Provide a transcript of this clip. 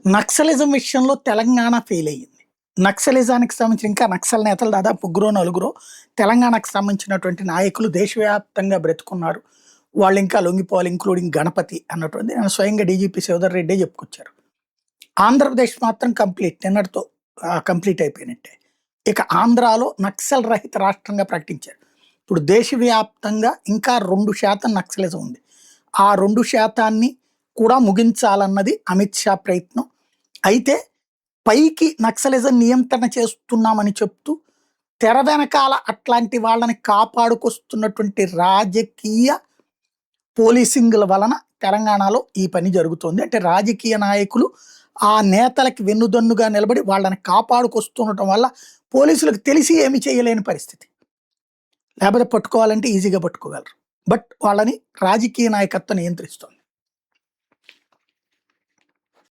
Naxalism విషయంలో Telangana fail అయ్యింది. నక్సలిజానికి సంబంధించి ఇంకా నక్సల్ నేతలు దాదాపు ముగ్గురో, నలుగురో తెలంగాణకు సంబంధించినటువంటి నాయకులు దేశవ్యాప్తంగా బ్రతుకున్నారు. వాళ్ళు ఇంకా లొంగిపోవాలి ఇంక్లూడింగ్ గణపతి అన్నటువంటిది నేను స్వయంగా డీజీపీ శివధర్ రెడ్డే చెప్పుకొచ్చారు. ఆంధ్రప్రదేశ్ మాత్రం కంప్లీట్ నిన్నటితో కంప్లీట్ అయిపోయినట్టే. ఇక ఆంధ్రాలో నక్సల్ రహిత రాష్ట్రంగా ప్రకటించారు. ఇప్పుడు దేశవ్యాప్తంగా ఇంకా 2% నక్సలిజం ఉంది. ఆ 2% కూడా ముగించాలన్నది అమిత్ షా ప్రయత్నం. అయితే పైకి నక్సలిజం నియంత్రణ చేస్తున్నామని చెప్తూ తెర వెనకాల అట్లాంటి వాళ్ళని కాపాడుకొస్తున్నటువంటి రాజకీయ పోలీసింగ్ల వలన తెలంగాణలో ఈ పని జరుగుతోంది. అంటే రాజకీయ నాయకులు ఆ నేతలకి వెన్నుదన్నుగా నిలబడి వాళ్ళని కాపాడుకొస్తుండటం వల్ల పోలీసులకు తెలిసి ఏమి చేయలేని పరిస్థితి. లేకపోతే పట్టుకోవాలంటే ఈజీగా పట్టుకోగలరు. బట్ వాళ్ళని రాజకీయ నాయకత్వం నియంత్రిస్తుంది.